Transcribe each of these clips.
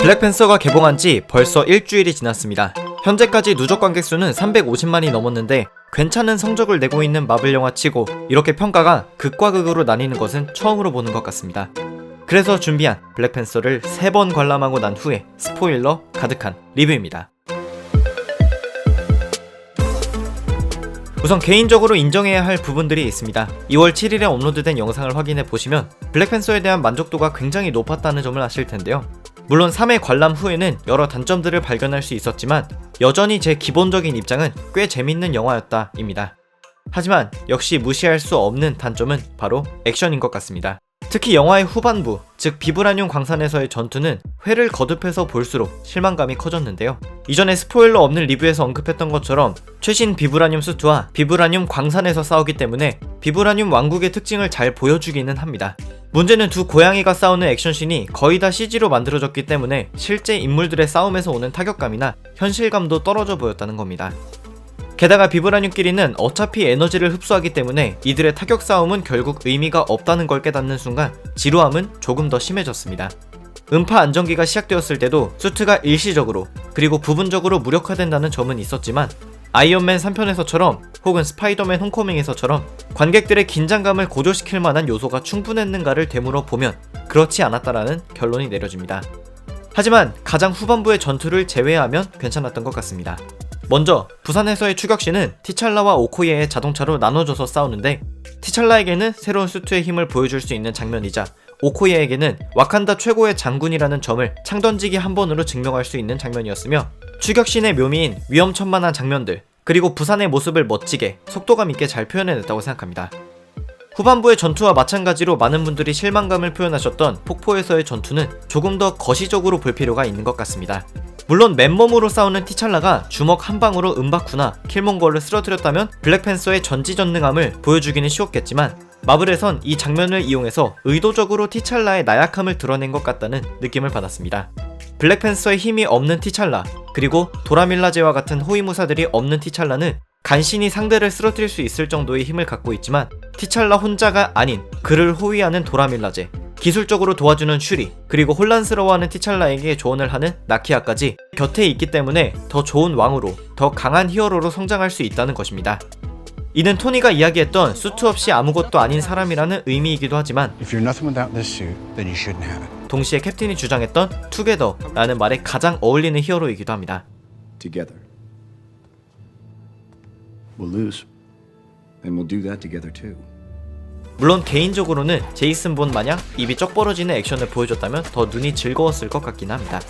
블랙팬서가 개봉한 지 벌써 일주일이 지났습니다. 현재까지 누적 관객 수는 350만이 넘었는데 괜찮은 성적을 내고 있는 마블 영화치고 이렇게 평가가 극과 극으로 나뉘는 것은 처음으로 보는 것 같습니다. 그래서 준비한 블랙팬서를 3번 관람하고 난 후에 스포일러 가득한 리뷰입니다. 우선 개인적으로 인정해야 할 부분들이 있습니다. 2월 7일에 업로드된 영상을 확인해 보시면 블랙팬서에 대한 만족도가 굉장히 높았다는 점을 아실 텐데요. 물론 3회 관람 후에는 여러 단점들을 발견할 수 있었지만 여전히 제 기본적인 입장은 꽤 재밌는 영화였다 입니다. 하지만 역시 무시할 수 없는 단점은 바로 액션인 것 같습니다. 특히 영화의 후반부, 즉 비브라늄 광산에서의 전투는 회를 거듭해서 볼수록 실망감이 커졌는데요. 이전에 스포일러 없는 리뷰에서 언급했던 것처럼 최신 비브라늄 수트와 비브라늄 광산에서 싸우기 때문에 비브라늄 왕국의 특징을 잘 보여주기는 합니다. 문제는 두 고양이가 싸우는 액션씬이 거의 다 CG로 만들어졌기 때문에 실제 인물들의 싸움에서 오는 타격감이나 현실감도 떨어져 보였다는 겁니다. 게다가 비브라늄끼리는 어차피 에너지를 흡수하기 때문에 이들의 타격 싸움은 결국 의미가 없다는 걸 깨닫는 순간 지루함은 조금 더 심해졌습니다. 음파 안정기가 시작되었을 때도 수트가 일시적으로 그리고 부분적으로 무력화된다는 점은 있었지만 아이언맨 3편에서처럼 혹은 스파이더맨 홈커밍에서처럼 관객들의 긴장감을 고조시킬 만한 요소가 충분했는가를 되물어 보면 그렇지 않았다라는 결론이 내려집니다. 하지만 가장 후반부의 전투를 제외하면 괜찮았던 것 같습니다. 먼저 부산에서의 추격신은 티찰라와 오코예의 자동차로 나눠져서 싸우는데 티찰라에게는 새로운 수트의 힘을 보여줄 수 있는 장면이자 오코예에게는 와칸다 최고의 장군이라는 점을 창던지기 한 번으로 증명할 수 있는 장면이었으며 추격신의 묘미인 위험천만한 장면들 그리고 부산의 모습을 멋지게 속도감 있게 잘 표현해냈다고 생각합니다. 후반부의 전투와 마찬가지로 많은 분들이 실망감을 표현하셨던 폭포에서의 전투는 조금 더 거시적으로 볼 필요가 있는 것 같습니다. 물론 맨몸으로 싸우는 티찰라가 주먹 한 방으로 은바쿠나 킬몽거를 쓰러뜨렸다면 블랙팬서의 전지전능함을 보여주기는 쉬웠겠지만 마블에선 이 장면을 이용해서 의도적으로 티찰라의 나약함을 드러낸 것 같다는 느낌을 받았습니다. 블랙팬서의 힘이 없는 티찰라 그리고 도라밀라제와 같은 호위무사들이 없는 티찰라는 간신히 상대를 쓰러뜨릴 수 있을 정도의 힘을 갖고 있지만 티찰라 혼자가 아닌 그를 호위하는 도라밀라제, 기술적으로 도와주는 슈리, 그리고 혼란스러워하는 티찰라에게 조언을 하는 나키아까지 곁에 있기 때문에 더 좋은 왕으로, 더 강한 히어로로 성장할 수 있다는 것입니다. 이는 토니가 이야기했던 수트 없이 아무것도 아닌 사람이라는 의미이기도 하지만 동시에 캡틴이 주장했던 투게더라는 말에 가장 어울리는 히어로이기도 합니다. Together. We'll lose. And we'll do that together too. 물론 개인적으로는 제이슨 본 마냥 입이 쩍 벌어지는 액션을 보여줬다면 더 눈이 즐거웠을 것 같긴 합니다.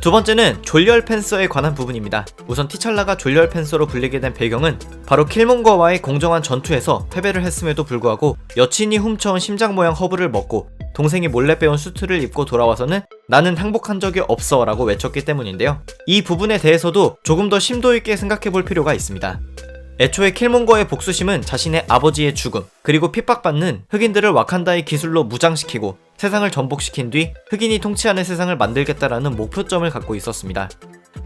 두 번째는 졸렬 팬서에 관한 부분입니다. 우선 티찰라가 졸렬 팬서로 불리게 된 배경은 바로 킬몽거와의 공정한 전투에서 패배를 했음에도 불구하고 여친이 훔쳐온 심장 모양 허브를 먹고 동생이 몰래 빼온 수트를 입고 돌아와서는 나는 항복한 적이 없어 라고 외쳤기 때문인데요. 이 부분에 대해서도 조금 더 심도 있게 생각해 볼 필요가 있습니다. 애초에 킬몽거의 복수심은 자신의 아버지의 죽음 그리고 핍박받는 흑인들을 와칸다의 기술로 무장시키고 세상을 전복시킨 뒤 흑인이 통치하는 세상을 만들겠다라는 목표점을 갖고 있었습니다.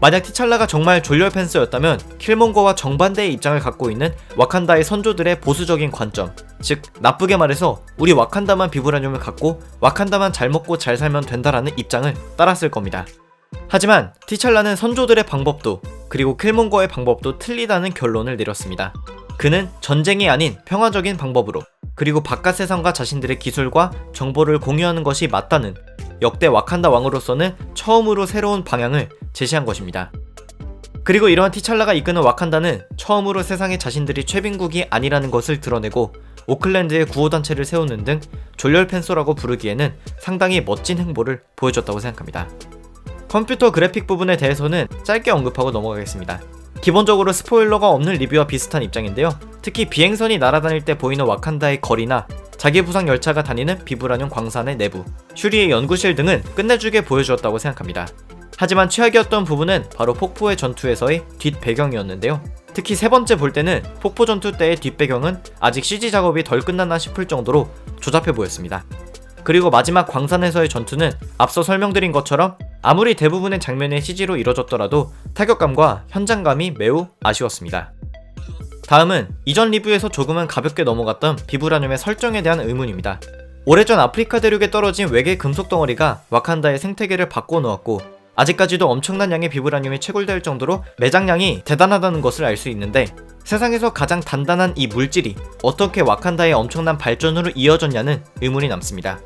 만약 티찰라가 정말 졸렬 팬서였다면 킬몽거와 정반대의 입장을 갖고 있는 와칸다의 선조들의 보수적인 관점, 즉 나쁘게 말해서 우리 와칸다만 비브라늄을 갖고 와칸다만 잘 먹고 잘 살면 된다라는 입장을 따랐을 겁니다. 하지만 티찰라는 선조들의 방법도 그리고 킬몽거의 방법도 틀리다는 결론을 내렸습니다. 그는 전쟁이 아닌 평화적인 방법으로 그리고 바깥 세상과 자신들의 기술과 정보를 공유하는 것이 맞다는 역대 와칸다 왕으로서는 처음으로 새로운 방향을 제시한 것입니다. 그리고 이러한 티찰라가 이끄는 와칸다는 처음으로 세상에 자신들이 최빈국이 아니라는 것을 드러내고 오클랜드에 구호단체를 세우는 등 졸렬 팬서라고 부르기에는 상당히 멋진 행보를 보여줬다고 생각합니다. 컴퓨터 그래픽 부분에 대해서는 짧게 언급하고 넘어가겠습니다. 기본적으로 스포일러가 없는 리뷰와 비슷한 입장인데요. 특히 비행선이 날아다닐 때 보이는 와칸다의 거리나 자기 부상 열차가 다니는 비브라늄 광산의 내부, 슈리의 연구실 등은 끝내주게 보여주었다고 생각합니다. 하지만 최악이었던 부분은 바로 폭포의 전투에서의 뒷배경이었는데요. 특히 세 번째 볼 때는 폭포 전투 때의 뒷배경은 아직 CG 작업이 덜 끝났나 싶을 정도로 조잡해 보였습니다. 그리고 마지막 광산에서의 전투는 앞서 설명드린 것처럼 아무리 대부분의 장면이 CG로 이뤄졌더라도 타격감과 현장감이 매우 아쉬웠습니다. 다음은 이전 리뷰에서 조금은 가볍게 넘어갔던 비브라늄의 설정에 대한 의문입니다. 오래전 아프리카 대륙에 떨어진 외계 금속 덩어리가 와칸다의 생태계를 바꿔놓았고 아직까지도 엄청난 양의 비브라늄이 채굴될 정도로 매장량이 대단하다는 것을 알 수 있는데 세상에서 가장 단단한 이 물질이 어떻게 와칸다의 엄청난 발전으로 이어졌냐는 의문이 남습니다.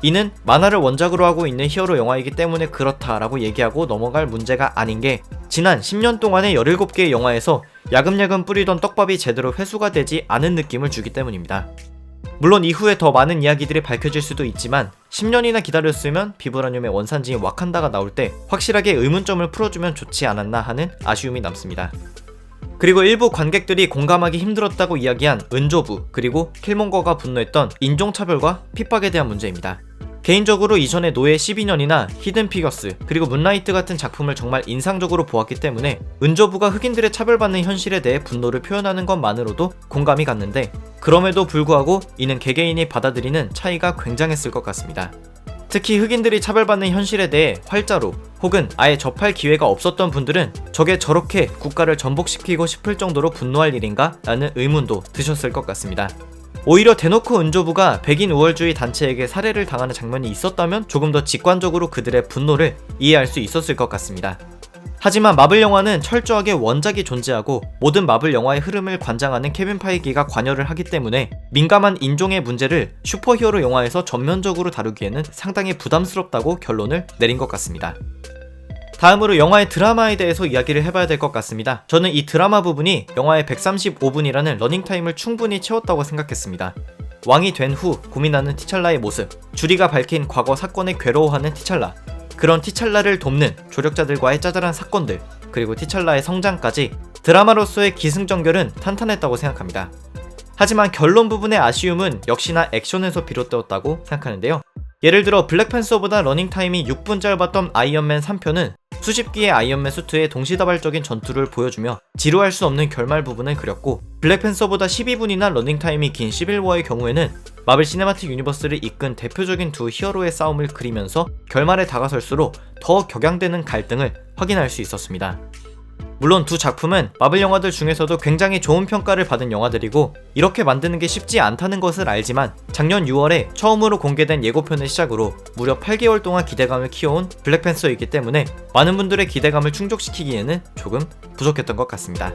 이는 만화를 원작으로 하고 있는 히어로 영화이기 때문에 그렇다라고 얘기하고 넘어갈 문제가 아닌 게 지난 10년 동안의 17개의 영화에서 야금야금 뿌리던 떡밥이 제대로 회수가 되지 않은 느낌을 주기 때문입니다. 물론 이후에 더 많은 이야기들이 밝혀질 수도 있지만 10년이나 기다렸으면 비브라늄의 원산지인 와칸다가 나올 때 확실하게 의문점을 풀어주면 좋지 않았나 하는 아쉬움이 남습니다. 그리고 일부 관객들이 공감하기 힘들었다고 이야기한 은조부 그리고 킬몽거가 분노했던 인종차별과 핍박에 대한 문제입니다. 개인적으로 이전에 노예 12년이나 히든 피겨스 그리고 문라이트 같은 작품을 정말 인상적으로 보았기 때문에 은조부가 흑인들의 차별받는 현실에 대해 분노를 표현하는 것만으로도 공감이 갔는데 그럼에도 불구하고 이는 개개인이 받아들이는 차이가 굉장했을 것 같습니다. 특히 흑인들이 차별받는 현실에 대해 활자로 혹은 아예 접할 기회가 없었던 분들은 저게 저렇게 국가를 전복시키고 싶을 정도로 분노할 일인가? 라는 의문도 드셨을 것 같습니다. 오히려 대놓고 은조부가 백인 우월주의 단체에게 살해를 당하는 장면이 있었다면 조금 더 직관적으로 그들의 분노를 이해할 수 있었을 것 같습니다. 하지만 마블 영화는 철저하게 원작이 존재하고 모든 마블 영화의 흐름을 관장하는 케빈 파이기가 관여를 하기 때문에 민감한 인종의 문제를 슈퍼히어로 영화에서 전면적으로 다루기에는 상당히 부담스럽다고 결론을 내린 것 같습니다. 다음으로 영화의 드라마에 대해서 이야기를 해봐야 될 것 같습니다. 저는 이 드라마 부분이 영화의 135분이라는 러닝타임을 충분히 채웠다고 생각했습니다. 왕이 된 후 고민하는 티찰라의 모습, 주리가 밝힌 과거 사건에 괴로워하는 티찰라, 그런 티찰라를 돕는 조력자들과의 짜잘한 사건들, 그리고 티찰라의 성장까지 드라마로서의 기승전결은 탄탄했다고 생각합니다. 하지만 결론 부분의 아쉬움은 역시나 액션에서 비롯되었다고 생각하는데요. 예를 들어 블랙팬서보다 러닝타임이 6분 짧았던 아이언맨 3편은 수십 기의 아이언맨 수트의 동시다발적인 전투를 보여주며 지루할 수 없는 결말 부분을 그렸고 블랙팬서보다 12분이나 러닝타임이 긴 시빌워의 경우에는 마블 시네마틱 유니버스를 이끈 대표적인 두 히어로의 싸움을 그리면서 결말에 다가설수록 더 격양되는 갈등을 확인할 수 있었습니다. 물론 두 작품은 마블 영화들 중에서도 굉장히 좋은 평가를 받은 영화들이고 이렇게 만드는 게 쉽지 않다는 것을 알지만 작년 6월에 처음으로 공개된 예고편을 시작으로 무려 8개월 동안 기대감을 키워온 블랙팬서이기 때문에 많은 분들의 기대감을 충족시키기에는 조금 부족했던 것 같습니다.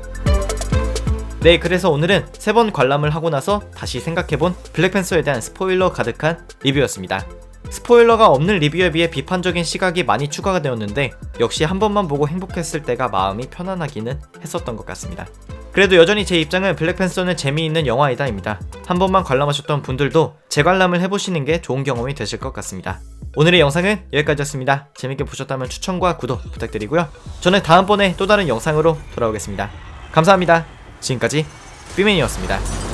네, 그래서 오늘은 3번 관람을 하고 나서 다시 생각해본 블랙팬서에 대한 스포일러 가득한 리뷰였습니다. 스포일러가 없는 리뷰에 비해 비판적인 시각이 많이 추가가 되었는데 역시 한 번만 보고 행복했을 때가 마음이 편안하기는 했었던 것 같습니다. 그래도 여전히 제 입장은 블랙팬서는 재미있는 영화이다 입니다. 한 번만 관람하셨던 분들도 재관람을 해보시는 게 좋은 경험이 되실 것 같습니다. 오늘의 영상은 여기까지였습니다. 재밌게 보셨다면 추천과 구독 부탁드리고요. 저는 다음번에 또 다른 영상으로 돌아오겠습니다. 감사합니다. 지금까지 삐맨이었습니다.